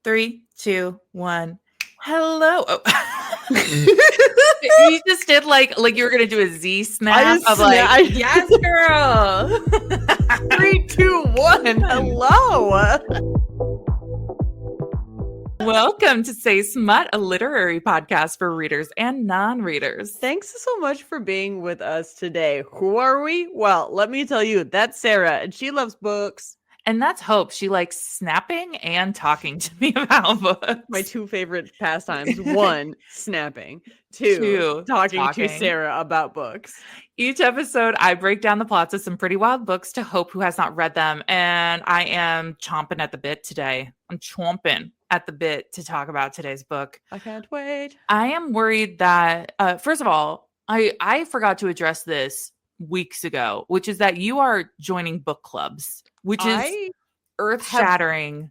3, 2, 1. Hello. Oh. You just did like you were gonna do a Z snap of yes, girl. 3, 2, 1. Hello. Welcome to Say Smut, a literary podcast for readers and non-readers. Thanks so much for being with us today. Who are we? Well, let me tell you, that's Sarah, and she loves books. And that's Hope. She likes snapping and talking to me about books. My two favorite pastimes. 1, snapping. 2, talking to Sarah about books. Each episode, I break down the plots of some pretty wild books to Hope, who has not read them. And I am chomping at the bit today. I'm chomping at the bit to talk about today's book. I can't wait. I am worried that, first of all, I forgot to address this weeks ago, which is that you are joining book clubs, which is earth-shattering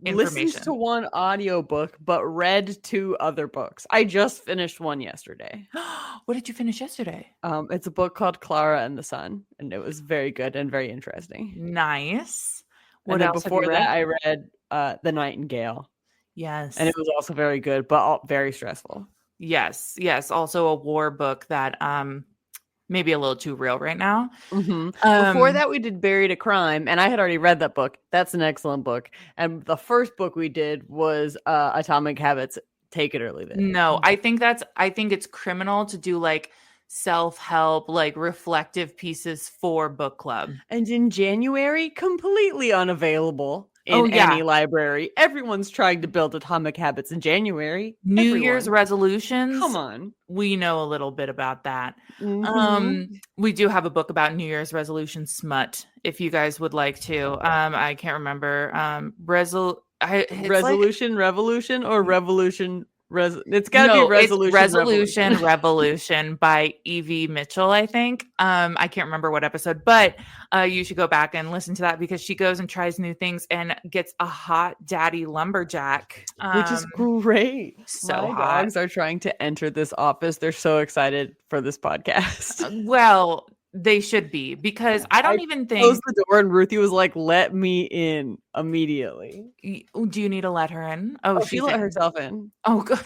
information. Listened to one audiobook, but read 2 other books. I just finished one yesterday. What did you finish yesterday? It's a book called Clara and the Sun, and it was very good and very interesting. Nice. What else before that, I read The Nightingale. Yes. And it was also very good, but very stressful. Yes. Also a war book that maybe a little too real right now. Mm-hmm. Before that, we did Buried a Crime, and I had already read that book. That's an excellent book. And the first book we did was Atomic Habits. Take it or leave it. No, I think it's criminal to do like self-help, like reflective pieces for book club. And in January, completely unavailable in any library. Everyone's trying to build Atomic Habits in January. New Year's resolutions. Come on. We know a little bit about that. Mm-hmm. We do have a book about New Year's resolution, Smut, if you guys would like to. I can't remember. Revolution it's gotta be Resolution Revolution by Evie Mitchell, I think. I can't remember what episode, but you should go back and listen to that because she goes and tries new things and gets a hot daddy lumberjack, which is great. So my hot. Dogs are trying to enter this office. They're so excited for this podcast. Well, they should be, because I don't even think closed the door and Ruthie was like, "Let me in immediately." Do you need to let her in? Oh, she let herself in. Oh, good.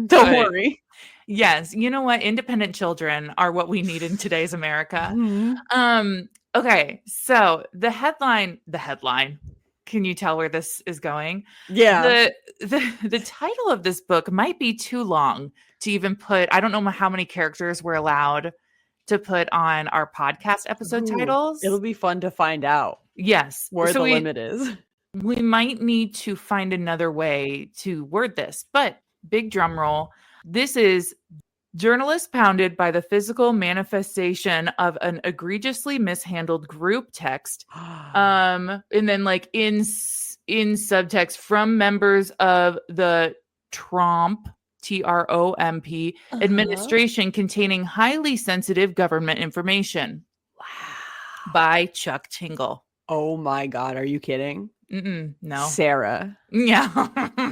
Don't worry. Yes, you know what? Independent children are what we need in today's America. Mm-hmm. Okay, so the headline. Can you tell where this is going? Yeah. The title of this book might be too long to even put. I don't know how many characters we're allowed to put on our podcast episode titles. It'll be fun to find out. Yes. Where the limit is. We might need to find another way to word this, but big drum roll. This is journalists pounded by the physical manifestation of an egregiously mishandled group text. And then like in subtext from members of the Tromp, Tromp administration containing highly sensitive government information. Wow. By Chuck Tingle. Oh my God. Are you kidding? No. Sarah. Yeah.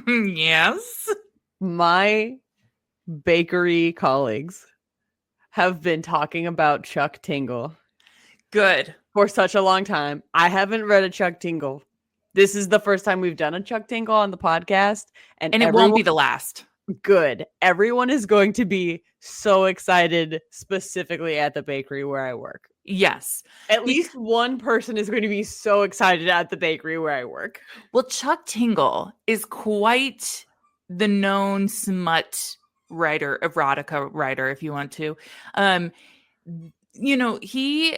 Yes. My bakery colleagues have been talking about Chuck Tingle. Good. For such a long time. I haven't read a Chuck Tingle. This is the first time we've done a Chuck Tingle on the podcast. And it won't be the last. Good. Everyone is going to be so excited, specifically at the bakery where I work. Yes. At least one person is going to be so excited at the bakery where I work. Well, Chuck Tingle is quite the known smut writer, erotica writer, if you want to. He,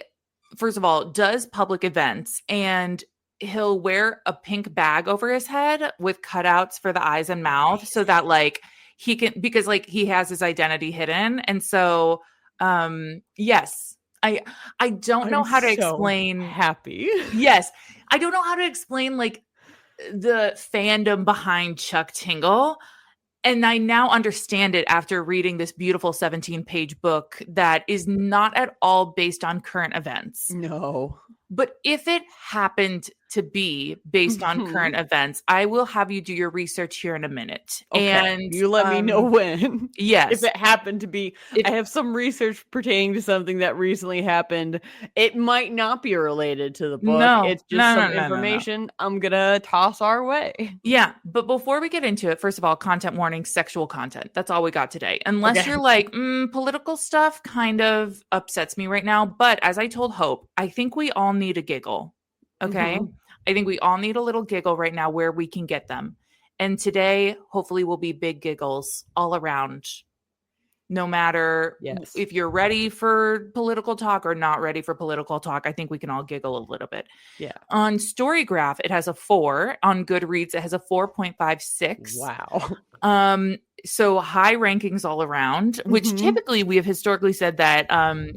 first of all, does public events, and he'll wear a pink bag over his head with cutouts for the eyes and mouth so that like he can, because like he has his identity hidden. And so, yes, I don't know how to explain. Happy. Yes. I don't know how to explain like the fandom behind Chuck Tingle. And I now understand it after reading this beautiful 17-page book that is not at all based on current events. No. But if it happened to be based on current events. I will have you do your research here in a minute. Okay. And you let me know when. Yes. If it happened to be, I have some research pertaining to something that recently happened. It might not be related to the book. No, it's just some no. information I'm going to toss our way. Yeah. But before we get into it, first of all, content warning, sexual content. That's all we got today. Unless you're like, political stuff kind of upsets me right now. But as I told Hope, I think we all need a giggle. Okay. I think we all need a little giggle right now where we can get them. And today, hopefully, will be big giggles all around. No matter if you're ready for political talk or not ready for political talk, I think we can all giggle a little bit. Yeah. On Storygraph, it has a 4. On Goodreads, it has a 4.56. Wow. So high rankings all around, which typically we have historically said that,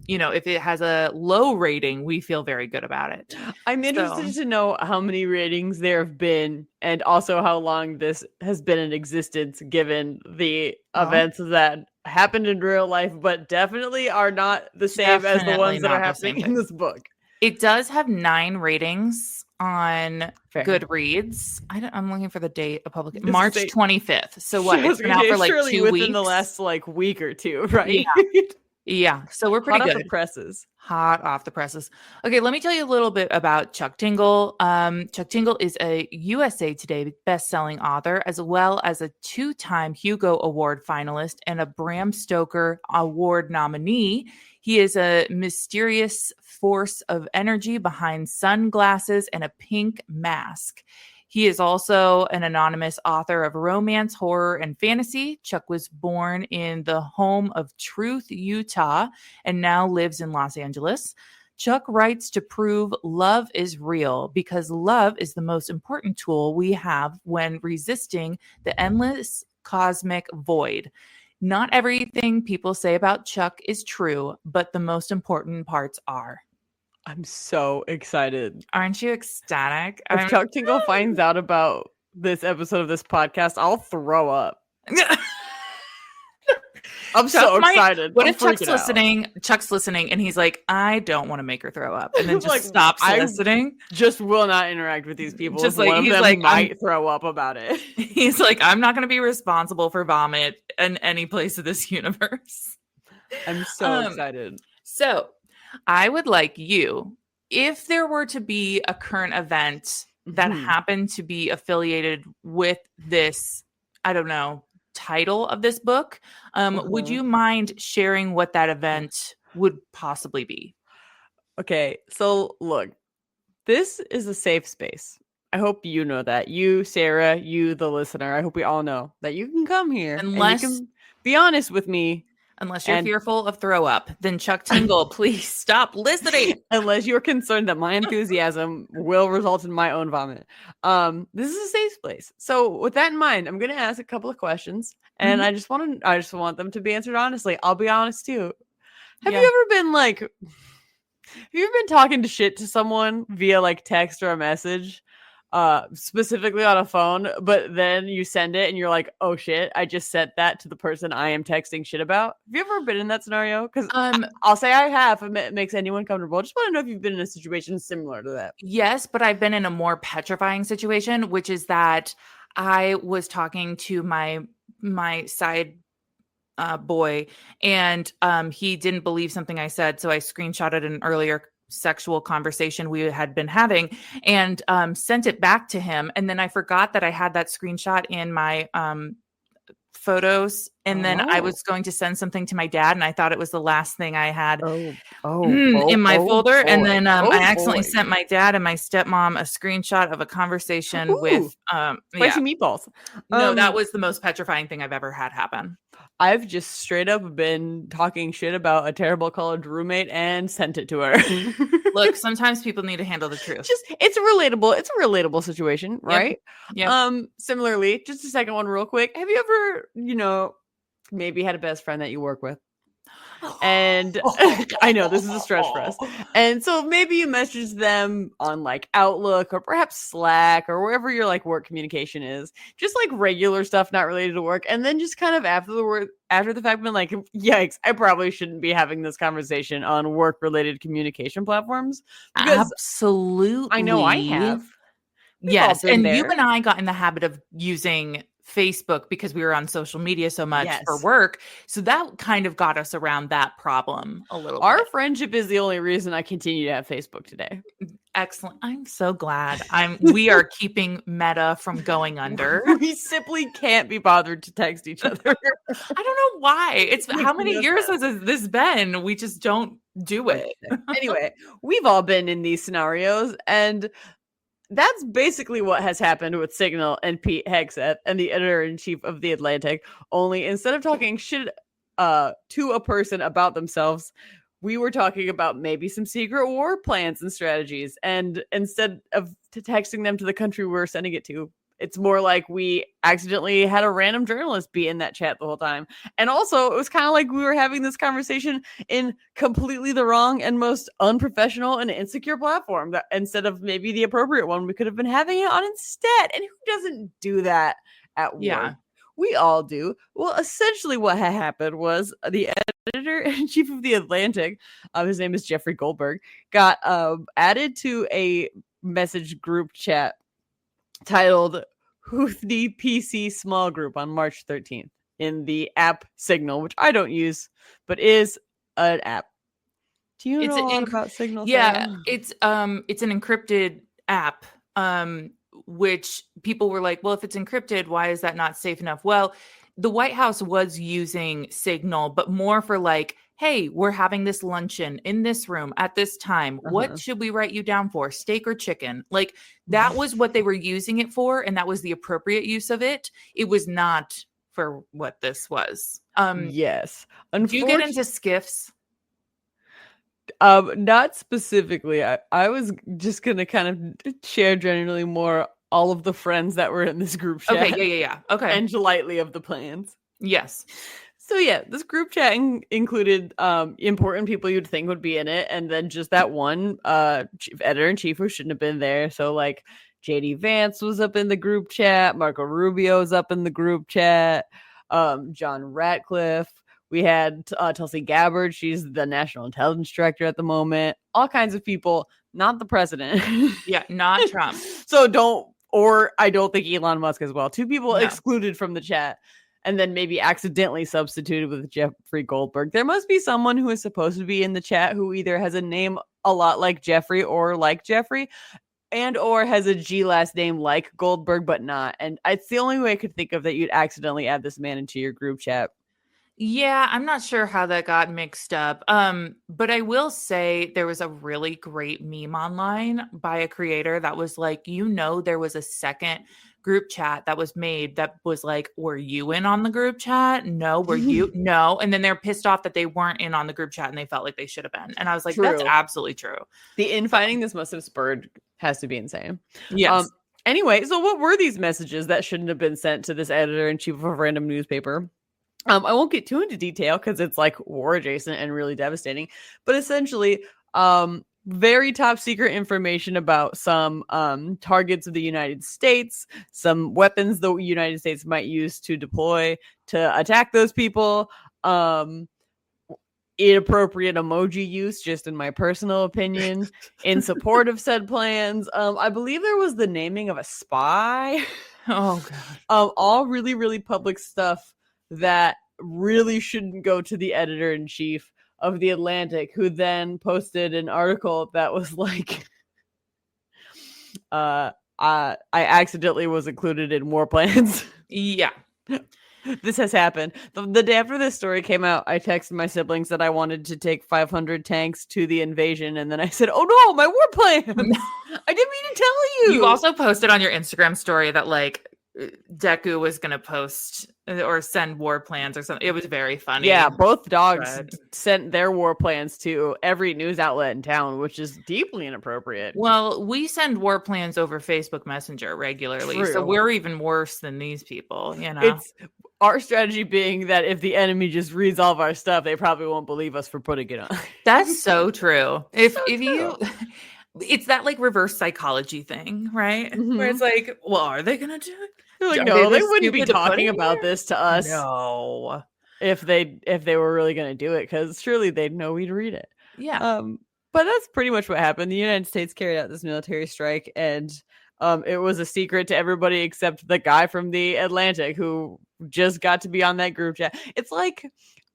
if it has a low rating, we feel very good about it. I'm interested to know how many ratings there have been and also how long this has been in existence, given the events that happened in real life, but definitely are not the same as the ones that are happening in this book. It does have 9 ratings on Goodreads. I'm looking for the date of publication. March 25th. So what? It's been out for like 2 weeks. Within the last week or two, right? Yeah. So we're pretty hot good. Off the presses. Hot off the presses. Okay, let me tell you a little bit about Chuck Tingle. Chuck Tingle is a USA Today best-selling author, as well as a 2-time Hugo Award finalist and a Bram Stoker Award nominee. He is a mysterious force of energy behind sunglasses and a pink mask. He is also an anonymous author of romance, horror, and fantasy. Chuck was born in the home of Truth, Utah, and now lives in Los Angeles. Chuck writes to prove love is real because love is the most important tool we have when resisting the endless cosmic void. Not everything people say about Chuck is true, but the most important parts are. I'm so excited. Aren't you ecstatic? If Chuck Tingle finds out about this episode of this podcast, I'll throw up. I'm so excited. What if Chuck's listening? Chuck's listening, and he's like, "I don't want to make her throw up," and then just stops listening. Just will not interact with these people. Just one of them might throw up about it. He's like, "I'm not going to be responsible for vomit in any place of this universe." I'm so excited. So, I would like you, if there were to be a current event that happened to be affiliated with this, I don't know, title of this book, would you mind sharing what that event would possibly be? Okay, so look, this is a safe space. I hope you know that. You, Sarah, you, the listener, I hope we all know that you can come here and you can be honest with me. Unless you're fearful of throw up, then Chuck Tingle, please stop listening. Unless you're concerned that my enthusiasm will result in my own vomit. This is a safe place. So with that in mind, I'm going to ask a couple of questions, and I just want them to be answered honestly. I'll be honest too. Have you ever been talking to shit to someone via text or a message? Specifically on a phone, but then you send it and you're like, oh shit, I just sent that to the person I am texting shit about. Have you ever been in that scenario? Because I'll say I have, if it makes anyone comfortable. I just want to know if you've been in a situation similar to that. Yes, but I've been in a more petrifying situation, which is that I was talking to my side boy, and he didn't believe something I said, so I screenshotted an earlier sexual conversation we had been having and sent it back to him, and then I forgot that I had that screenshot in my photos, and then I was going to send something to my dad, and I thought it was the last thing I had in my folder, and then I accidentally sent my dad and my stepmom a screenshot of a conversation with spicy meatballs. No, that was the most petrifying thing I've ever had happen. I've just straight up been talking shit about a terrible college roommate and sent it to her. Look, sometimes people need to handle the truth. It's a relatable situation, right? Yeah. Similarly, just a second one real quick. Have you ever, maybe had a best friend that you work with? And I know this is a stretch for us. And so maybe you message them on Outlook or perhaps Slack or wherever your work communication is, just regular stuff not related to work. And then just kind of after the fact, been like, yikes, I probably shouldn't be having this conversation on work related communication platforms. Absolutely. I know I have. Yes. been And you there. and I got in the habit of using Facebook because we were on social media so much for Yes. work. So that kind of got us around that problem a little Our bit. friendship is the only reason I continue to have Facebook today. Excellent. I'm so glad. We are keeping Meta from going under. We simply can't be bothered to text each other. I don't know why. It's how Makes many no years sense. has this been? We just don't do it. Anyway, we've all been in these scenarios, and that's basically what has happened with Signal and Pete Hegseth and the editor-in-chief of The Atlantic. Only instead of talking shit to a person about themselves, we were talking about maybe some secret war plans and strategies. And instead of texting them to the country we were sending it to, it's more like we accidentally had a random journalist be in that chat the whole time. And also, it was kind of like we were having this conversation in completely the wrong and most unprofessional and insecure platform, that instead of maybe the appropriate one we could have been having it on instead. And who doesn't do that at work? Yeah. We all do. Well, essentially what had happened was the editor-in-chief of The Atlantic, his name is Jeffrey Goldberg, got added to a message group chat titled Hoofdy PC Small Group on March 13th in the app Signal, which I don't use, but is an app. Do you know a lot about Signal? Yeah, Sarah? it's an encrypted app, which people were like, well, if it's encrypted, why is that not safe enough? Well, the White House was using Signal, but more for like, hey, we're having this luncheon in this room at this time. What should we write you down for? Steak or chicken? Like that was what they were using it for, and that was the appropriate use of it. It was not for what this was. Yes. Do you get into skiffs? Not specifically. I was just gonna kind of share generally more all of the friends that were in this group chat. Okay, yeah. Okay. And lightly of the plans. Yes. So yeah, this group chat included important people you'd think would be in it, and then just that one editor-in-chief who shouldn't have been there. So like JD Vance was up in the group chat, Marco Rubio's up in the group chat, John Ratcliffe. We had Tulsi Gabbard. She's the National Intelligence Director at the moment. All kinds of people, not the president. Yeah, not Trump. So I don't think Elon Musk as well. Two people excluded from the chat, and then maybe accidentally substituted with Jeffrey Goldberg. There must be someone who is supposed to be in the chat who either has a name a lot like Jeffrey or like Jeffrey, and or has a G last name like Goldberg, but not. And it's the only way I could think of that you'd accidentally add this man into your group chat. Yeah, I'm not sure how that got mixed up. But I will say there was a really great meme online by a creator that was like, there was a second group chat that was made that was like, were you in on the group chat? No. Were you? No. And then they're pissed off that they weren't in on the group chat and they felt like they should have been. And I was like, that's absolutely true. The infighting this must have spurred has to be insane. Yes. Anyway, so what were these messages that shouldn't have been sent to this editor-in-chief of a random newspaper? I won't get too into detail because it's like war adjacent and really devastating, but essentially, very top secret information about some targets of the United States, some weapons the United States might use to deploy to attack those people, inappropriate emoji use, just in my personal opinion, in support of said plans. I believe there was the naming of a spy. Oh, God. All really, really public stuff that really shouldn't go to the editor-in-chief of The Atlantic, who then posted an article that was like, I accidentally was included in war plans. Yeah. This has happened. The day after this story came out, I texted my siblings that I wanted to take 500 tanks to the invasion, and then I said, "Oh no, my war plans! I didn't mean to tell you." You also posted on your Instagram story that like Deku was going to post or send war plans or something. It was very funny. Yeah, both dogs sent their war plans to every news outlet in town, which is deeply inappropriate. Well, we send war plans over Facebook Messenger regularly, so we're even worse than these people, It's our strategy being that if the enemy just reads all of our stuff, they probably won't believe us for putting it on. That's so true. If you it's that like reverse psychology thing, right? Mm-hmm. Where it's like, well, are they going to do it? They're like, no, they wouldn't be talking about this to us. No. If they were really going to do it, because surely they'd know we'd read it. Yeah. But that's pretty much what happened. The United States carried out this military strike, and It was a secret to everybody except the guy from the Atlantic who just got to be on that group chat. It's like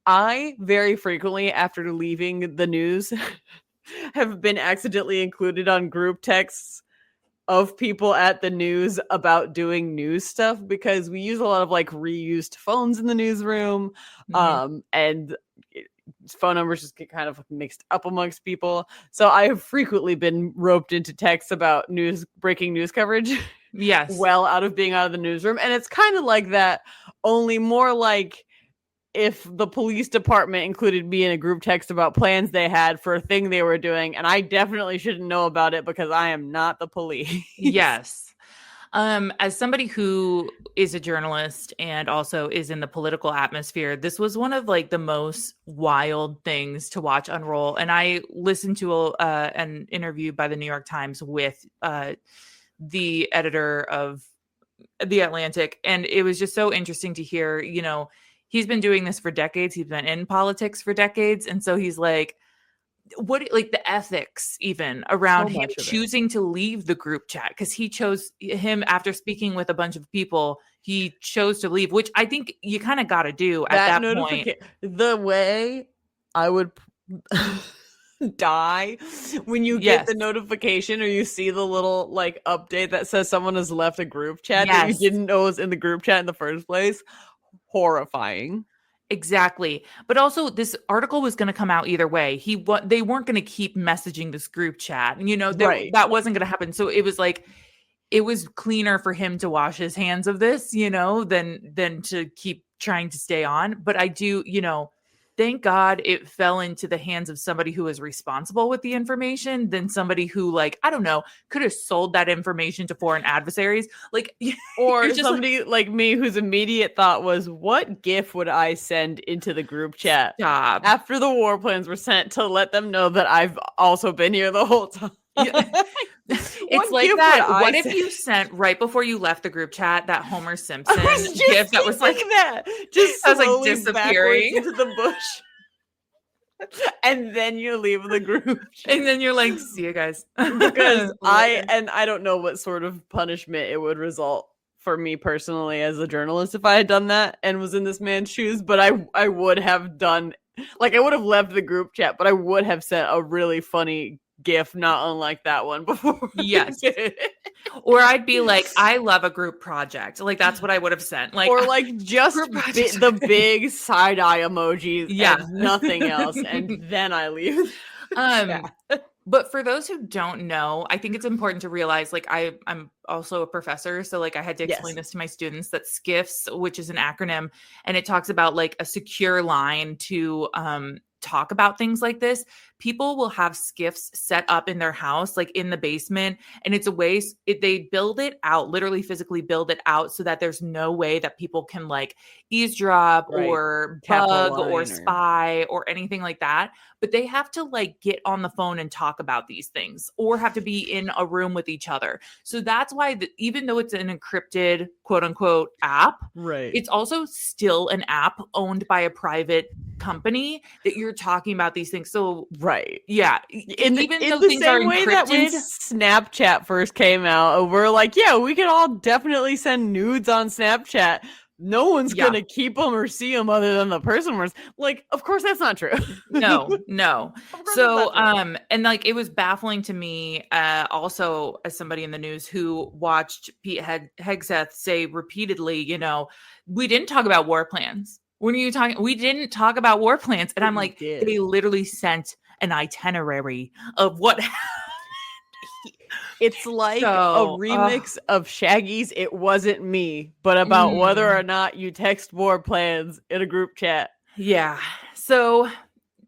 I very frequently, after leaving the news, have been accidentally included on group texts of people at the news about doing news stuff, because we use a lot of like reused phones in the newsroom. And phone numbers just get kind of mixed up amongst people. So I have frequently been roped into texts about breaking news coverage. Yes. Well, out of being out of the newsroom. And it's kind of like that, only more like if the police department included me in a group text about plans they had for a thing they were doing, and I definitely shouldn't know about it because I am not the police. Yes. As somebody who is a journalist and also is in the political atmosphere, this was one of like the most wild things to watch unroll. And I listened to an interview by the New York Times with the editor of the Atlantic, and it was just so interesting to hear, he's been doing this for decades. He's been in politics for decades. And so he's like, what, like the ethics even around him choosing to leave the group chat, because he chose him after speaking with a bunch of people. He chose to leave, which I think you kind of got to do at that point. The way I would die when you get the notification or you see the little like update that says someone has left a group chat that you didn't know was in the group chat in the first place. Horrifying. Exactly. But also this article was going to come out either way. They weren't going to keep messaging this group chat. That wasn't going to happen. So it was like, it was cleaner for him to wash his hands of this, than to keep trying to stay on. But I do, thank God it fell into the hands of somebody who was responsible with the information than somebody who, like, I don't know, could have sold that information to foreign adversaries. Like, or just somebody like me whose immediate thought was, what GIF would I send into the group chat after the war plans were sent to let them know that I've also been here the whole time? It's like that. What if you sent right before you left the group chat that Homer Simpson GIF that was like that, just slowly like disappearing into the bush, and then you leave the group chat. And then you're like, see you guys. Because I don't know what sort of punishment it would result for me personally as a journalist if I had done that and was in this man's shoes, but I would have done, like, I would have left the group chat, but I would have sent a really funny GIF, not unlike that one before. Yes. Or I'd be like, I love a group project. Like, that's what I would have sent. Like, or like just the big side eye emoji, and nothing else, and then I leave. But for those who don't know, I think it's important to realize, like, I'm also a professor, so like I had to explain this to my students, that SCIFs, which is an acronym, and it talks about like a secure line to talk about things like this. People will have SCIFs set up in their house, like in the basement, and it's a way they build it out, literally physically build it out, so that there's no way that people can like eavesdrop or bug or spy or anything like that. But they have to like get on the phone and talk about these things, or have to be in a room with each other. So that's why even though it's an encrypted quote unquote app, it's also still an app owned by a private company that you're talking about these things. So even though the things same are way encrypted, that when Snapchat first came out, we're like, yeah, we can all definitely send nudes on Snapchat. No one's gonna keep them or see them other than the person was like, of course that's not true. no. So and like it was baffling to me also as somebody in the news who watched Pete Hegseth say repeatedly, we didn't talk about war plans. When are you talking? We didn't talk about war plans. And I'm like, they literally sent an itinerary of what happened. It's like a remix of Shaggy's It Wasn't Me, but about whether or not you text war plans in a group chat. Yeah. So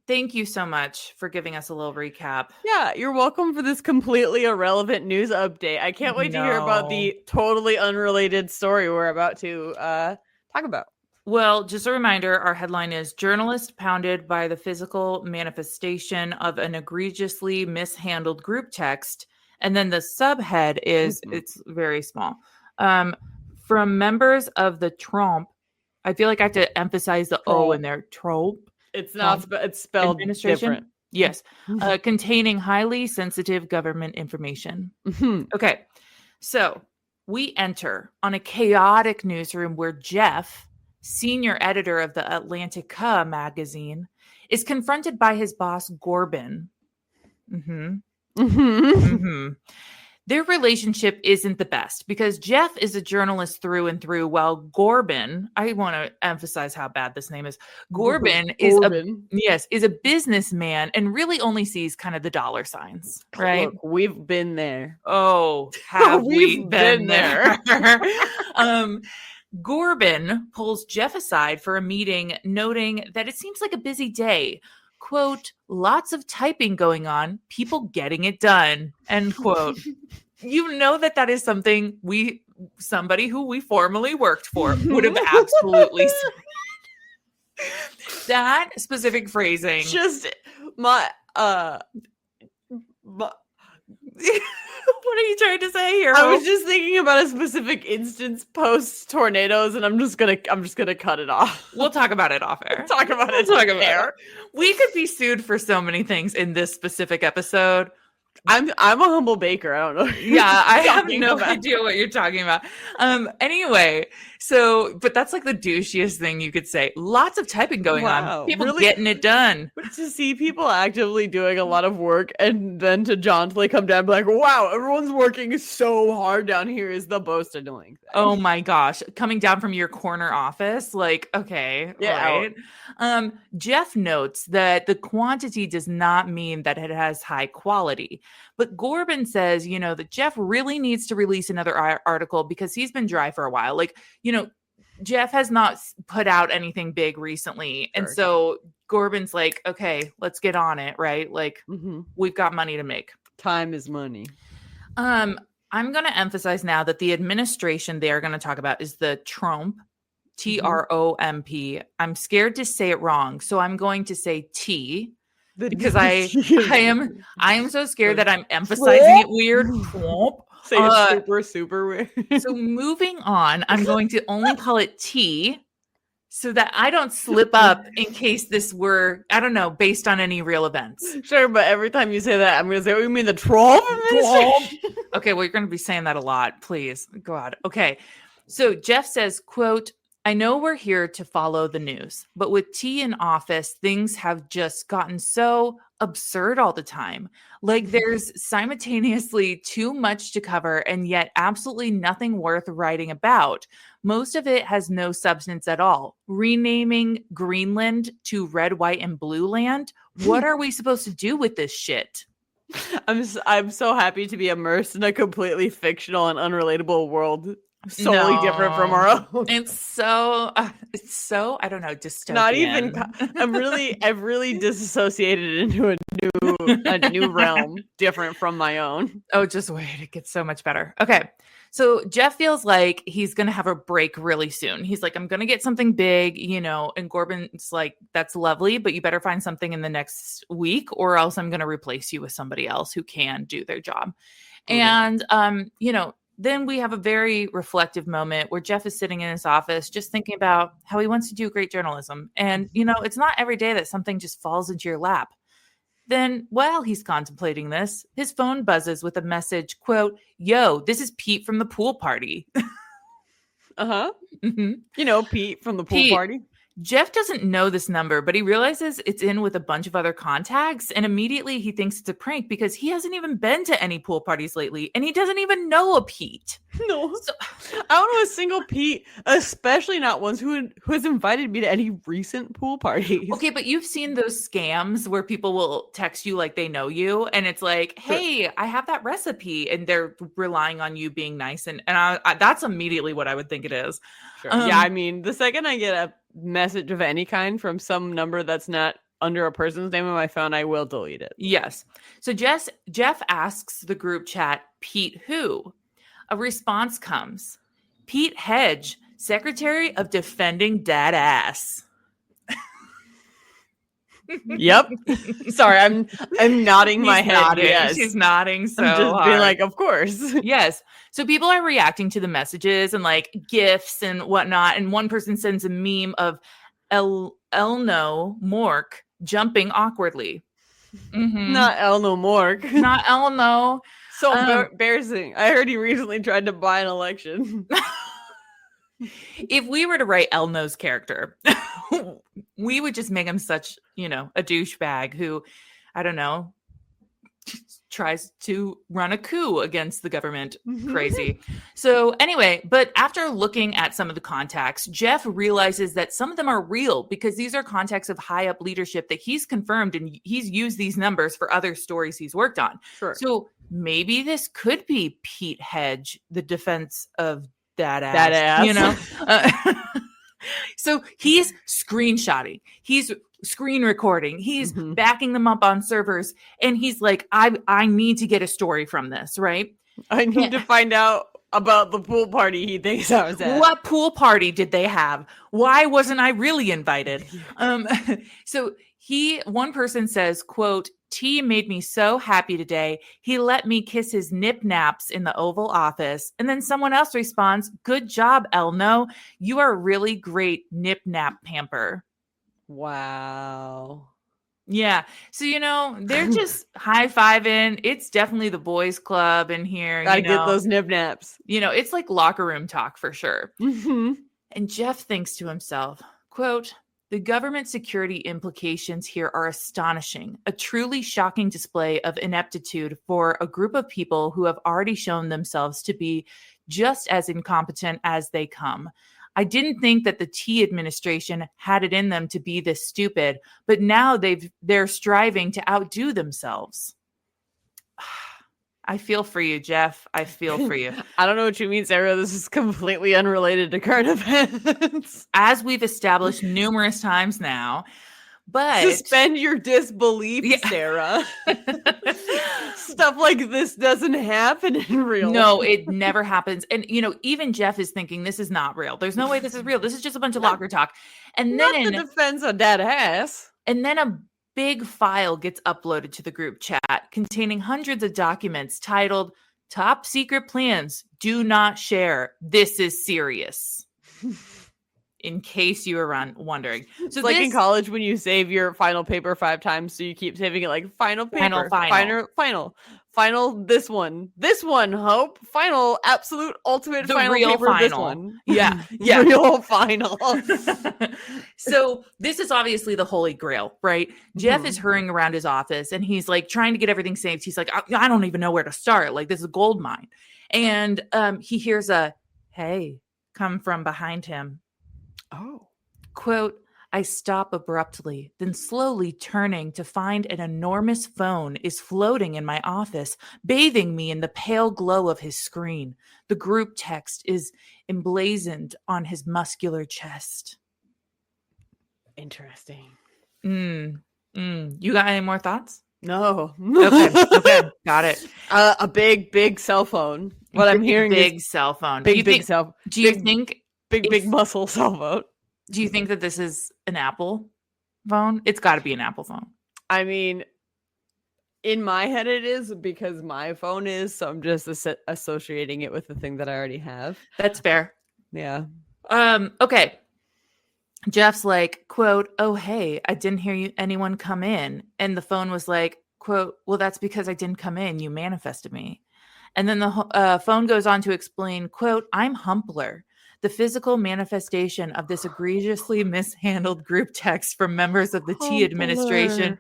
thank you so much for giving us a little recap. Yeah, you're welcome for this completely irrelevant news update. I can't wait to hear about the totally unrelated story we're about to talk about. Well, just a reminder, our headline is Journalist Pounded by the Physical Manifestation of an Egregiously Mishandled Group Text. And then the subhead is, it's very small. From members of the Tromp, I feel like I have to emphasize the O in there. Tromp. It's not, it's spelled different. Yes. Containing highly sensitive government information. Okay. So we enter on a chaotic newsroom where Jeff, senior editor of the Atlantica magazine, is confronted by his boss, Gorbin. Their relationship isn't the best because Jeff is a journalist through and through, while Gorbin, I want to emphasize how bad this name is. Gorbin is a businessman and really only sees kind of the dollar signs, right? Look, we've been there. Oh, have we been there? Gorbin pulls Jeff aside for a meeting, noting that it seems like a busy day. Quote, lots of typing going on, people getting it done, end quote. You know that is something somebody who we formerly worked for would have absolutely said. That specific phrasing. Just my what are you trying to say here? I was just thinking about a specific instance post tornadoes, and I'm just gonna cut it off. We'll talk about it off air. Talk about it. We could be sued for so many things in this specific episode. I'm a humble baker. I don't know. Yeah, I have no idea what you're talking about. Anyway, but that's like the douchiest thing you could say. Lots of typing going on. People really getting it done. But to see people actively doing a lot of work and then to jauntily come down and be like, wow, everyone's working so hard down here is the most annoying thing. Oh my gosh. Coming down from your corner office, like, okay, yeah, right. Jeff notes that the quantity does not mean that it has high quality. But Gorbin says, that Jeff really needs to release another article because he's been dry for a while. Like, Jeff has not put out anything big recently. Sure. And so Gorbin's like, okay, let's get on it, right? Like, we've got money to make. Time is money. I'm going to emphasize now that the administration they are going to talk about is the Tromp, Tromp. I'm scared to say it wrong, so I'm going to say T. Because I am so scared that I'm emphasizing it weird. Say it's super weird. So moving on, I'm going to only call it T so that I don't slip up in case this were, I don't know, based on any real events. Sure, but every time you say that, I'm going to say, oh, you mean the Tromp? Okay, well, you're going to be saying that a lot. Please. God. Okay. So Jeff says, quote, I know we're here to follow the news, but with T in office, things have just gotten so absurd all the time. Like there's simultaneously too much to cover and yet absolutely nothing worth writing about. Most of it has no substance at all. Renaming Greenland to Red, White, and Blue Land. What are we supposed to do with this shit? I'm so happy to be immersed in a completely fictional and unrelatable world. Solely different from our own. It's so I don't know, dystopian. Not even I've really disassociated into a new realm different from my own. Oh, just wait, it gets so much better. Okay. So Jeff feels like he's going to have a break really soon. He's like, I'm going to get something big, and Gorbin's like, that's lovely, but you better find something in the next week or else I'm going to replace you with somebody else who can do their job. Mm-hmm. And then we have a very reflective moment where Jeff is sitting in his office just thinking about how he wants to do great journalism. And, it's not every day that something just falls into your lap. Then, while he's contemplating this, his phone buzzes with a message, quote, yo, this is Pete from the pool party. Uh-huh. Mm-hmm. Pete from the pool party. Jeff doesn't know this number, but he realizes it's in with a bunch of other contacts, and immediately he thinks it's a prank because he hasn't even been to any pool parties lately, and he doesn't even know a Pete. No, so, I don't know a single Pete, especially not ones who has invited me to any recent pool parties. Okay, but you've seen those scams where people will text you like they know you, and it's like, hey, I have that recipe, and they're relying on you being nice, and I that's immediately what I would think it is. Sure. Yeah, I mean, the second I get a message of any kind from some number that's not under a person's name on my phone, I will delete it. Yes. So Jeff asks the group chat, Pete who? A response comes. Pete Hedge, Secretary of Defending Dad Ass. Yep. Sorry, I'm nodding my head. Nodding. Yes. She's nodding so I'm just hard. being like, of course. Yes. So people are reacting to the messages and like GIFs and whatnot. And one person sends a meme of Elno Mork jumping awkwardly. Mm-hmm. Not Elno Mork. Not Elno. so embarrassing. I heard he recently tried to buy an election. If we were to write Elno's character, we would just make him such, a douchebag who, I don't know, tries to run a coup against the government. Crazy. So anyway, but after looking at some of the contacts, Jeff realizes that some of them are real because these are contacts of high up leadership that he's confirmed, and he's used these numbers for other stories he's worked on. Sure. So maybe this could be Pete Hedge, the defense of that ass. So he's screenshotting. He's screen recording. He's backing them up on servers. And he's like, I need to get a story from this, right? I need to find out about the pool party he thinks I was at. What pool party did they have? Why wasn't I really invited? So one person says, quote, T made me so happy today. He let me kiss his nip naps in the Oval Office. And then someone else responds, good job, Elno. You are a really great nip nap pamper. Wow. Yeah. So, they're just high-fiving. It's definitely the boys club in here. Gotta get those nip naps. It's like locker room talk for sure. Mm-hmm. And Jeff thinks to himself, quote, the government security implications here are astonishing, a truly shocking display of ineptitude for a group of people who have already shown themselves to be just as incompetent as they come. I didn't think that the T administration had it in them to be this stupid, but now they're striving to outdo themselves. I feel for you, Jeff. I feel for you. I don't know what you mean, Sarah. This is completely unrelated to current events. As we've established numerous times now, but suspend your disbelief, Sarah. Stuff like this doesn't happen in real life. No, it never happens. And, even Jeff is thinking this is not real. There's no way this is real. This is just a bunch of locker talk. And then the defense of that ass. And then a big file gets uploaded to the group chat containing hundreds of documents titled Top Secret Plans. Do not share. This is serious. In case you were wondering. So it's like in college when you save your final paper 5 times, so you keep saving it like final paper, final, this one, hope, final, absolute, ultimate, the final real paper, final. this one. Yeah. Real final. So this is obviously the holy grail, right? Jeff is hurrying around his office and he's like trying to get everything saved. He's like, I don't even know where to start. Like, this is a gold mine. And he hears a, hey, come from behind him. Oh. Quote, I stop abruptly, then slowly turning to find an enormous phone is floating in my office, bathing me in the pale glow of his screen. The group text is emblazoned on his muscular chest. Interesting. You got any more thoughts? No. Okay. Got it. A big cell phone. What I'm hearing big is cell phone. Big cell. Do you think big muscle cell phone? Do you think that this is an Apple phone? It's got to be an Apple phone. I mean, in my head it is because my phone is, so I'm just associating it with the thing that I already have. That's fair. Yeah. Okay. Jeff's like, quote, oh, hey, I didn't hear anyone come in. And the phone was like, quote, well, that's because I didn't come in. You manifested me. And then the phone goes on to explain, quote, I'm Humpler, the physical manifestation of this egregiously mishandled group text from members of the T administration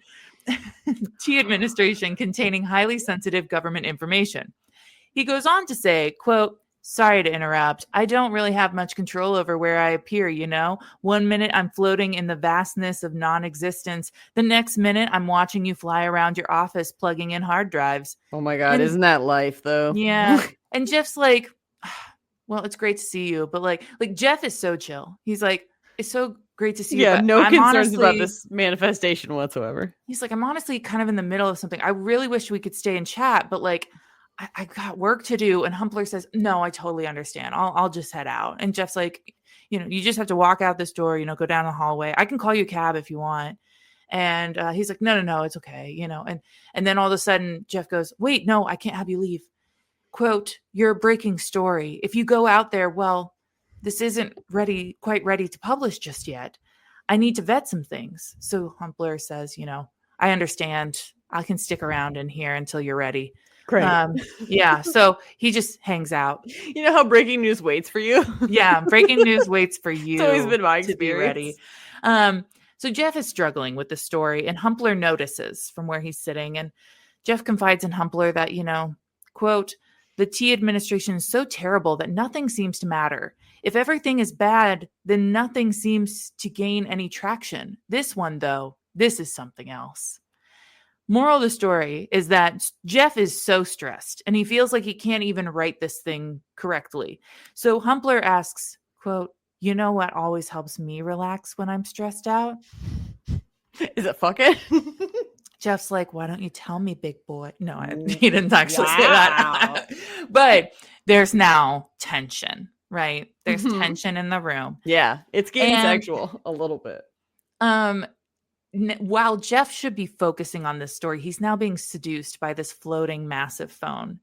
containing highly sensitive government information. He goes on to say, quote, sorry to interrupt. I don't really have much control over where I appear, 1 minute I'm floating in the vastness of non-existence. The next minute I'm watching you fly around your office plugging in hard drives. Oh my God, isn't that life though? Yeah. And Jeff's like, well, it's great to see you. But like Jeff is so chill. He's like, it's so great to see you. Yeah, but no I'm concerns about this manifestation whatsoever. He's like, I'm honestly kind of in the middle of something. I really wish we could stay and chat, but like, I got work to do. And Humpler says, no, I totally understand. I'll just head out. And Jeff's like, you just have to walk out this door, go down the hallway. I can call you a cab if you want. And he's like, no, it's okay. And then all of a sudden Jeff goes, wait, no, I can't have you leave. Quote, you're a breaking story. If you go out there, well, this isn't quite ready to publish just yet. I need to vet some things. So Humpler says, I understand. I can stick around in here until you're ready. Great. Yeah, so he just hangs out. You know how breaking news waits for you? Yeah, breaking news waits for you. It's always been my to be ready. experience. So Jeff is struggling with the story, and Humpler notices from where he's sitting. And Jeff confides in Humpler that, quote, the tea administration is so terrible that nothing seems to matter. If everything is bad, then nothing seems to gain any traction. This one, though, this is something else. Moral of the story is that Jeff is so stressed and he feels like he can't even write this thing correctly. So Humpler asks, quote, you know what always helps me relax when I'm stressed out? Is it fuck it? Jeff's like, why don't you tell me, big boy? No, he didn't actually say that. But there's now tension, right? There's tension in the room. Yeah, it's getting sexual a little bit. While Jeff should be focusing on this story, he's now being seduced by this floating massive phone.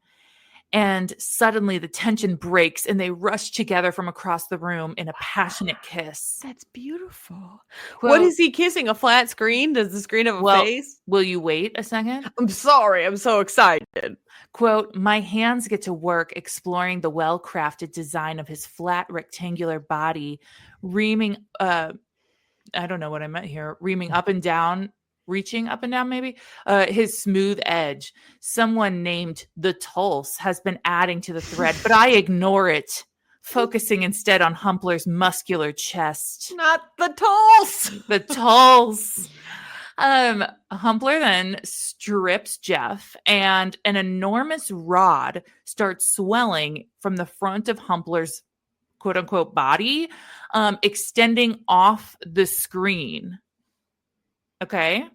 And suddenly the tension breaks and they rush together from across the room in a passionate kiss. That's beautiful. Quote, what is he kissing? A flat screen? Does the screen have a face? Will you wait a second? I'm sorry. I'm so excited. Quote, my hands get to work exploring the well-crafted design of his flat rectangular body, reaming, I don't know what I meant here. Reaming up and down, reaching up and down, maybe. His smooth edge. Someone named the Tulse has been adding to the thread, but I ignore it, focusing instead on Humpler's muscular chest. Not the Tulse. The Tulse. Humpler then strips Jeff, and an enormous rod starts swelling from the front of Humpler's quote unquote body, extending off the screen. Okay,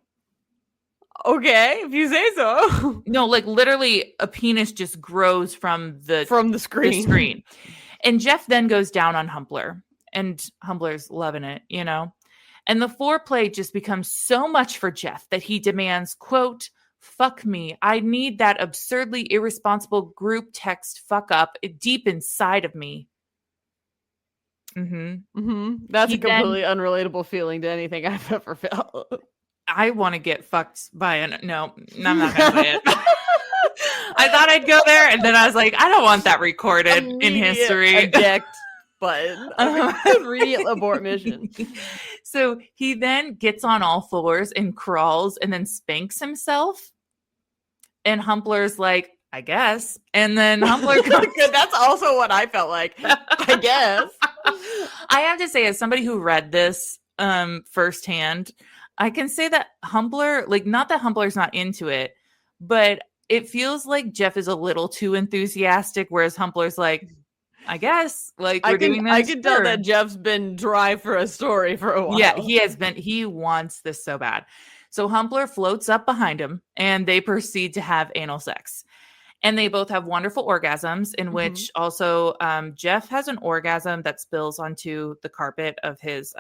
if you say so. No, like literally a penis just grows from the screen. And Jeff then goes down on Humpler, and Humpler's loving it, and the foreplay just becomes so much for Jeff that he demands, quote, fuck me, I need that absurdly irresponsible group text fuck up deep inside of me. That's a completely unrelatable feeling to anything I've ever felt. I want to get fucked by no, I'm not gonna say it. I thought I'd go there, and then I was like, I don't want that recorded in history. Eject button. Immediate abort mission. So he then gets on all fours and crawls and then spanks himself. And Humpler's like, I guess. And then Humpler comes. That's also what I felt like. I guess. I have to say, as somebody who read this firsthand, I can say that Humpler, like, not that Humpler's not into it, but it feels like Jeff is a little too enthusiastic, whereas Humpler's like, I guess, like, we're doing this. I can tell that Jeff's been dry for a story for a while. Yeah, he has been. He wants this so bad. So Humpler floats up behind him, and they proceed to have anal sex. And they both have wonderful orgasms, in which also Jeff has an orgasm that spills onto the carpet of his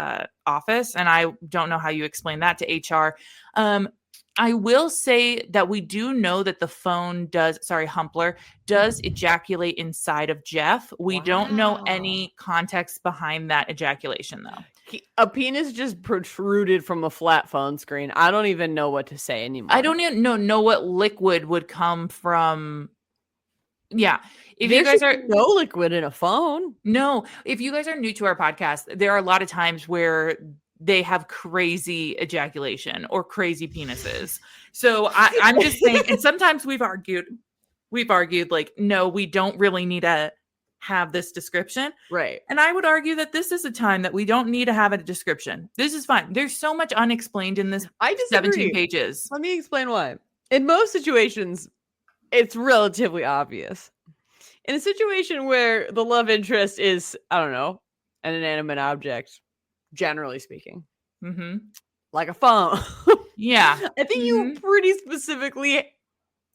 office. And I don't know how you explain that to HR. I will say that we do know that the phone Humpler does ejaculate inside of Jeff. We don't know any context behind that ejaculation, though. A penis just protruded from a flat phone screen. I don't even know what to say anymore. I don't even know what liquid would come from. Yeah. If there you guys are no liquid in a phone. No. If you guys are new to our podcast, there are a lot of times where they have crazy ejaculation or crazy penises. So I'm just saying, and sometimes we've argued like, no, we don't really need to have this description. Right. And I would argue that this is a time that we don't need to have a description. This is fine. There's so much unexplained in this. I disagree. 17 pages. Let me explain why. In most situations, it's relatively obvious. In a situation where the love interest is, I don't know, an inanimate object, generally speaking, like a phone. Yeah. I think you pretty specifically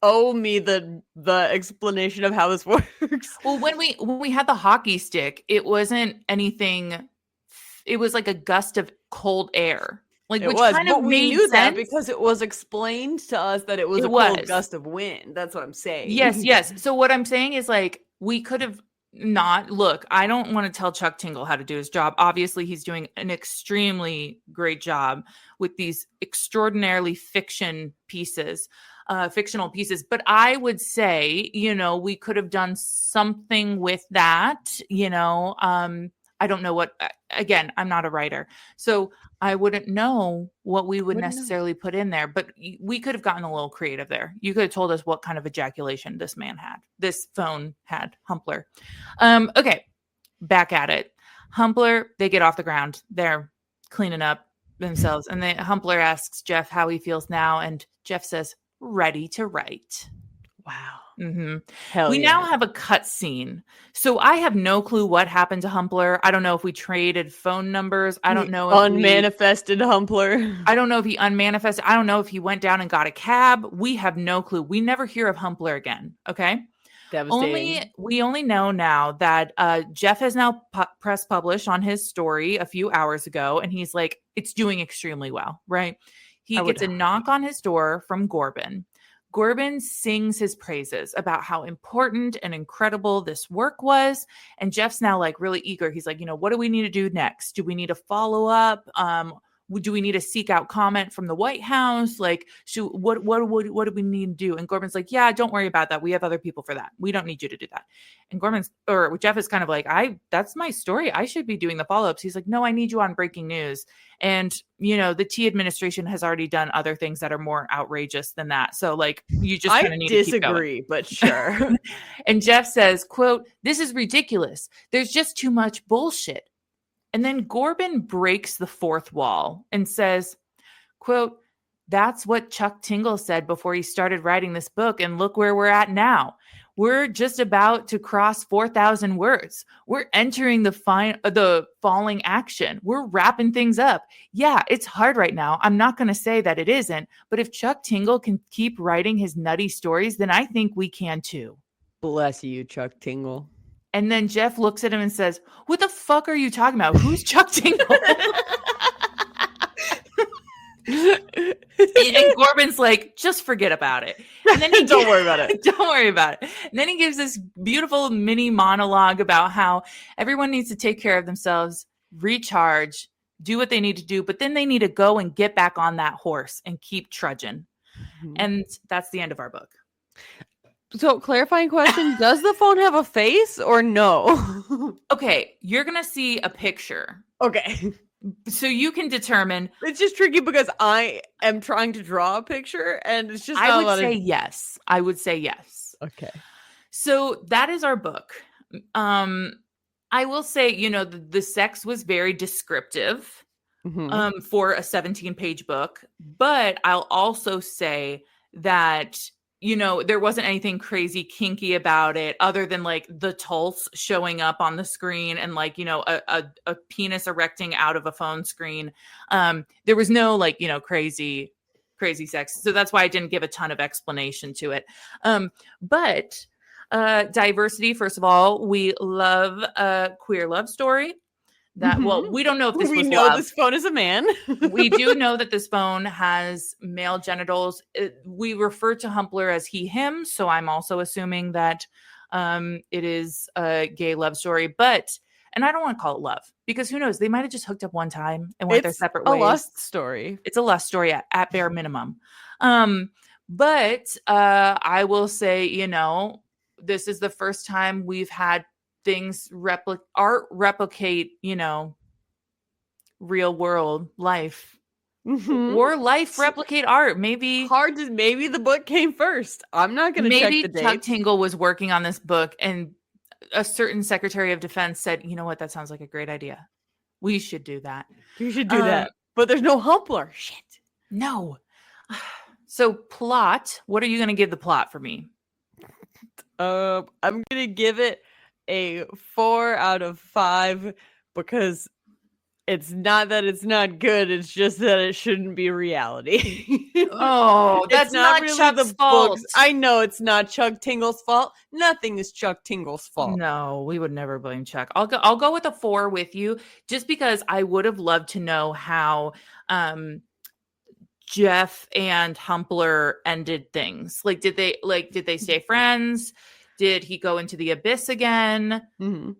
owe me the explanation of how this works. Well, when we had the hockey stick, it wasn't anything. It was like a gust of cold air. Like, which kind of we knew sense. that because it was explained to us that it was cold gust of wind. That's what I'm saying. Yes. So what I'm saying is, like, we could have not. Look, I don't want to tell Chuck Tingle how to do his job. Obviously, he's doing an extremely great job with these extraordinarily fiction pieces. fictional pieces. But I would say, we could have done something with that, I don't know what, again, I'm not a writer, so I wouldn't know what we would necessarily put in there, but we could have gotten a little creative there. You could have told us what kind of ejaculation this phone had, Humpler. Okay, back at it. Humpler, they get off the ground. They're cleaning up themselves. And Humpler asks Jeff how he feels now. And Jeff says, ready to write. Wow. Mm-hmm. We now have a cut scene. So I have no clue what happened to Humpler. I don't know if we traded phone numbers. I don't know. Unmanifested Humpler. I don't know if he unmanifested. I don't know if he went down and got a cab. We have no clue. We never hear of Humpler again. Okay. We only know now that Jeff has now press published on his story a few hours ago. And he's like, it's doing extremely well, right? He gets a knock on his door from Gorbin. Gorbin sings his praises about how important and incredible this work was. And Jeff's now like really eager. He's like, what do we need to do next? Do we need to follow up? Do we need to seek out comment from the White House? Like, what do we need to do? And Gorbin's like, yeah, don't worry about that. We have other people for that. We don't need you to do that. And Jeff is kind of like, that's my story. I should be doing the follow-ups. He's like, no, I need you on breaking news. And, the T administration has already done other things that are more outrageous than that. So like, you just kind of need to keep going. I disagree, but sure. And Jeff says, quote, this is ridiculous. There's just too much bullshit. And then Gorbin breaks the fourth wall and says, quote, that's what Chuck Tingle said before he started writing this book. And look where we're at now. We're just about to cross 4,000 words. We're entering the falling action. We're wrapping things up. Yeah, it's hard right now. I'm not going to say that it isn't. But if Chuck Tingle can keep writing his nutty stories, then I think we can too. Bless you, Chuck Tingle. And then Jeff looks at him and says, what the fuck are you talking about? Who's Chuck Tingle? And Gorbin's like, just forget about it. And then don't worry about it. Don't worry about it. And then he gives this beautiful mini monologue about how everyone needs to take care of themselves, recharge, do what they need to do, but then they need to go and get back on that horse and keep trudging. Mm-hmm. And that's the end of our book. So, clarifying question, does the phone have a face or no? Okay, you're going to see a picture. Okay. So you can determine. It's just tricky because I am trying to draw a picture and it's just not I would say yes. Okay. So that is our book. I will say, the sex was very descriptive for a 17-page book, but I'll also say that there wasn't anything crazy kinky about it other than like the tulse showing up on the screen and like, a penis erecting out of a phone screen. There was no like, crazy sex. So that's why I didn't give a ton of explanation to it. But diversity, first of all, we love a queer love story. Well, we don't know if this was love. This phone is a man. We do know that this phone has male genitals. We refer to Humpler as he, him. So I'm also assuming that it is a gay love story. And I don't want to call it love because who knows? They might have just hooked up one time and went their separate ways. It's a lust story. It's a lust story at bare minimum. But I will say, this is the first time we've had things replicate, real world life, or life replicate art. Maybe the book came first. I'm not going to check the date. Chuck Tingle was working on this book and a certain Secretary of Defense said, you know what, that sounds like a great idea. We should do that. You should do that. But there's no Humpler. Shit. No. So plot, what are you going to give the plot for me? I'm going to give it a 4 out of 5 because it's not that it's not good. It's just that it shouldn't be reality. Oh, that's not really Chuck's fault. Books. I know it's not Chuck Tingle's fault. Nothing is Chuck Tingle's fault. No, we would never blame Chuck. I'll go with a 4 with you just because I would have loved to know how Jeff and Humpler ended things. Like, did they stay friends? Did he go into the abyss again? Mm-hmm.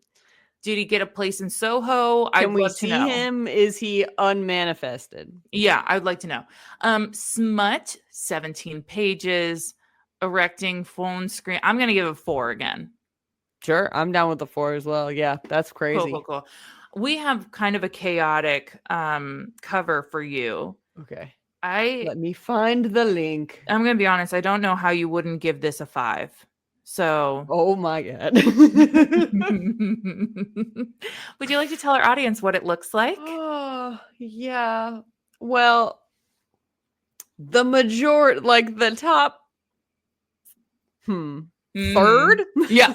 Did he get a place in Soho? Can I'd we love to see know. him? Is he unmanifested? Yeah, I'd like to know. Smut, 17 pages, erecting phone screen. I'm gonna give it 4 again. Sure, I'm down with the 4 as well. Yeah, that's crazy. Cool. We have kind of a chaotic cover for you. Okay. I Let me find the link. I'm gonna be honest, I don't know how you wouldn't give this a 5. So Oh my god. would you like to tell our audience what it looks like? Oh, yeah. Well, the majority, like the top third Yeah.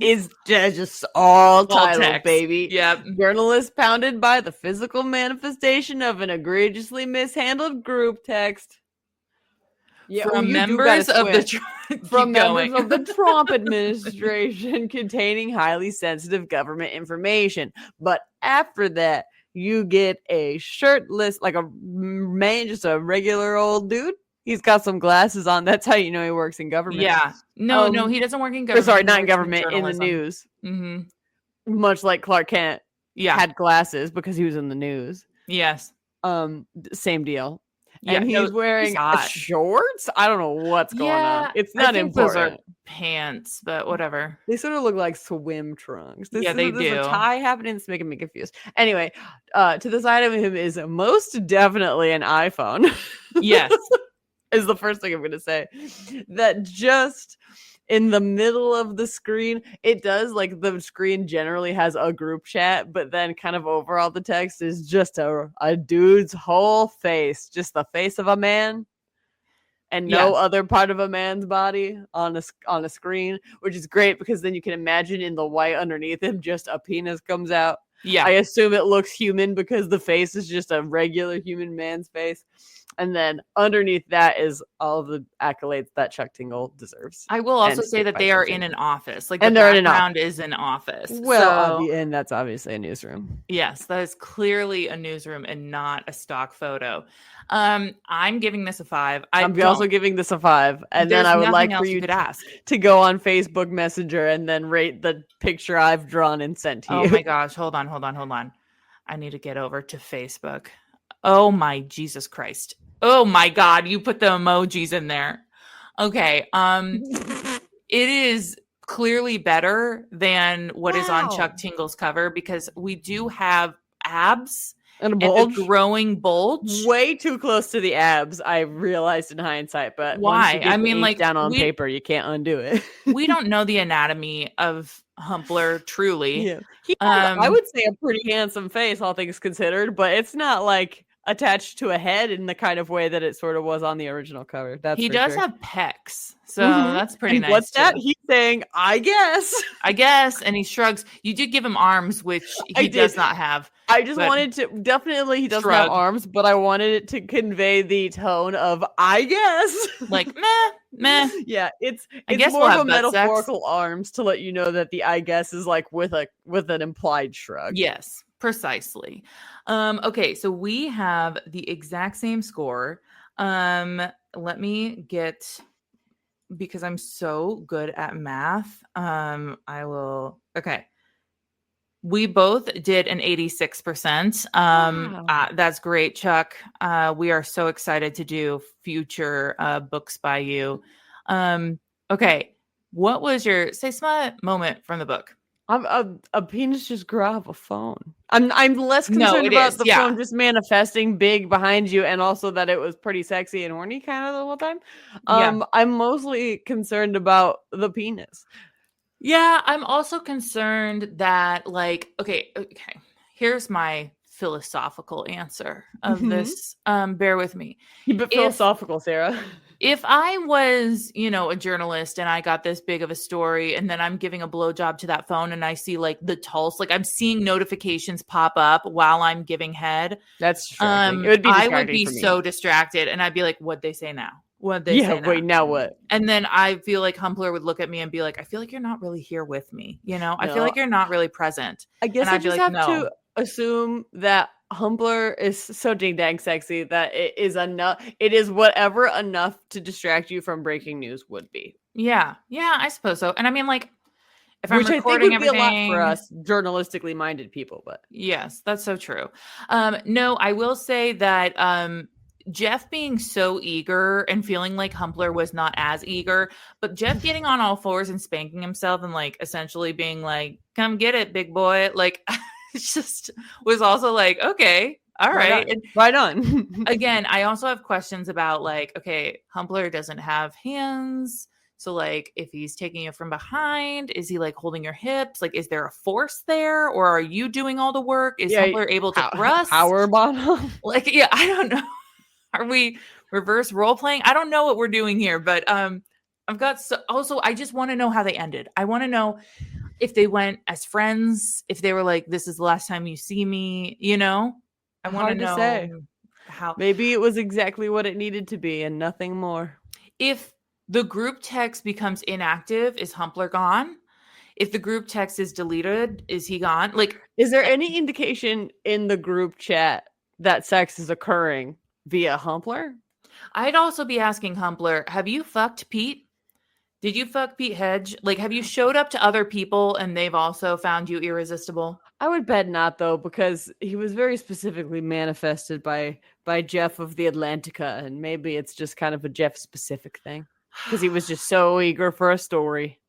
is just all title, text. baby. Yep. Journalist pounded by the physical manifestation of an egregiously mishandled group text. Yeah, From members of the Tromp administration containing highly sensitive government information. But after that, you get a shirtless, like a man, just a regular old dude. He's got some glasses on. That's how you know he works in government. Yeah. No, he doesn't work in government. Sorry, He not in works government, in the journalism. news. Mm-hmm. Much like Clark Kent Yeah. had glasses because he was in the news. Yes. Same deal. Yeah, and he's wearing shorts. I don't know what's going on. It's not important. Those are pants, but whatever. They sort of look like swim trunks. They do. There's a tie happening. It's making me confused. Anyway, to the side of him is most definitely an iPhone. Yes. Is the first thing I'm going to say. That just in the middle of the screen, it does, like, the screen generally has a group chat, but then kind of overall the text is just a dude's whole face, just the face of a man and no other part of a man's body on a screen, which is great because then you can imagine in the white underneath him just a penis comes out. Yeah. I assume it looks human because the face is just a regular human man's face. And then underneath that is all of the accolades that Chuck Tingle deserves. I will also say that they are in an office. Like, and the they're background is an office. Well, and that's obviously a newsroom. Yes, that is clearly a newsroom and not a stock photo. I'm giving this a 5. I'm also giving this a 5. And then I would like for you to go on Facebook Messenger and then rate the picture I've drawn and sent to you. Oh my gosh. Hold on. I need to get over to Facebook. Oh my Jesus Christ. Oh my God. You put the emojis in there. Okay. It is clearly better than what is on Chuck Tingle's cover because we do have abs and a bulge. And a growing bulge. Way too close to the abs, I realized in hindsight. But why? I mean, like, down on paper, you can't undo it. We don't know the anatomy of Humpler truly. Yeah. I would say a pretty handsome face, all things considered, but it's not like attached to a head in the kind of way that it sort of was on the original cover. He does have pecs, so that's pretty nice. What's that? He's saying, I guess, and he shrugs. You did give him arms, which he does not have. I just wanted to, definitely he doesn't have arms, but I wanted it to convey the tone of, I guess. Like, meh. Yeah, it's guess more of a metaphorical arms to let you know that the I guess is like with an implied shrug. Yes, precisely. Okay, so we have the exact same score. Let me get, because I'm so good at math. Okay. We both did an 86%. That's great, Chuck. We are so excited to do future books by you. Okay. What was your Say Smut moment from the book? A penis just grew out of a phone. I'm less concerned about the phone just manifesting big behind you, and also that it was pretty sexy and horny kind of the whole time. I'm mostly concerned about the penis. Yeah, I'm also concerned that, like, okay, here's my philosophical answer of this. Bear with me. But philosophical, Sarah. If I was, a journalist and I got this big of a story and then I'm giving a blowjob to that phone and I see, like, the Tulse, like, I'm seeing notifications pop up while I'm giving head. That's distracting. It would be distracting. I would be so distracted and I'd be like, what'd they say now? Now what? And then I feel like Humpler would look at me and be like, I feel like you're not really here with me. I feel like you're not really present. I guess I just have to assume that Humpler is so ding dang sexy that it is enough. It is whatever enough to distract you from breaking news would be. Yeah, I suppose so. And I mean, like, if I'm Which I think recording would be a lot for everything. us journalistically minded people, but Yes, that's so true. No, I will say that Jeff being so eager and feeling like Humpler was not as eager, but Jeff getting on all fours and spanking himself and like essentially being like, "Come get it, big boy." Like, it just was also like, okay, all right. And right on. again, I also have questions about like, okay, Humpler doesn't have hands. So like if he's taking you from behind, is he like holding your hips? Like, is there a force there? Or are you doing all the work? Is Humpler able to thrust? Power bottom. Like, yeah, I don't know. Are we reverse role playing? I don't know what we're doing here, but I've got also I just want to know how they ended. I want to know if they went as friends, if they were like, this is the last time you see me, you know? I want to know say. how Maybe it was exactly what it needed to be and nothing more. if the group text becomes inactive, is Humpler gone? If the group text is deleted, is he gone? Like, is there any indication in the group chat that sex is occurring via Humpler? I'd also be asking Humpler, have you fucked Pete? Did you fuck Pete Hedge? Like, have you showed up to other people and they've also found you irresistible? I would bet not, though, because he was very specifically manifested by Jeff of the Atlantica, and maybe it's just kind of a Jeff specific thing because he was just so eager for a story.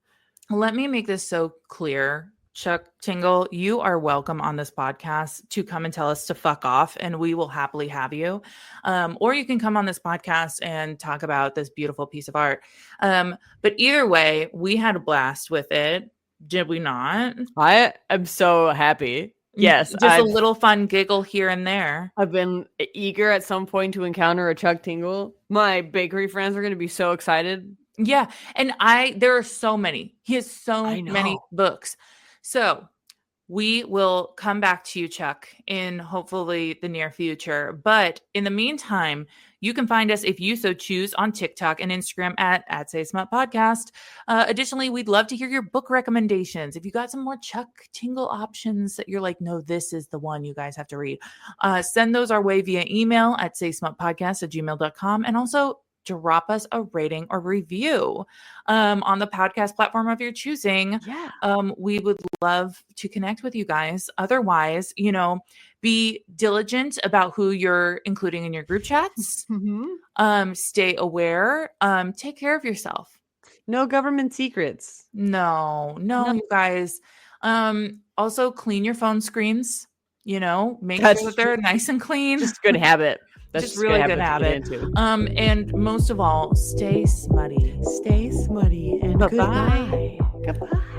Let me make this so clear. Chuck Tingle, you are welcome on this podcast to come and tell us to fuck off, and we will happily have you. Or you can come on this podcast and talk about this beautiful piece of art. But either way, we had a blast with it. Did we not? I am so happy. Yes. Just a little fun giggle here and there. I've been eager at some point to encounter a Chuck Tingle. My bakery friends are going to be so excited. Yeah. And there are so many. He has so many books. So we will come back to you, Chuck, in hopefully the near future. But in the meantime, you can find us, if you so choose, on TikTok and Instagram at saysmutpodcast. Additionally, we'd love to hear your book recommendations. If you got some more Chuck Tingle options that you're like, no, this is the one you guys have to read, send those our way via email at saysmutpodcast@gmail.com. And also drop us a rating or review on the podcast platform of your choosing. Yeah. We would love to connect with you guys. Otherwise, be diligent about who you're including in your group chats. Mm-hmm. Stay aware. Take care of yourself. No government secrets. No, you guys. Also clean your phone screens. Make sure that they're nice and clean. Just a good habit. That's just really good habit. And most of all, stay smutty. Stay smutty and Bye-bye. Goodbye.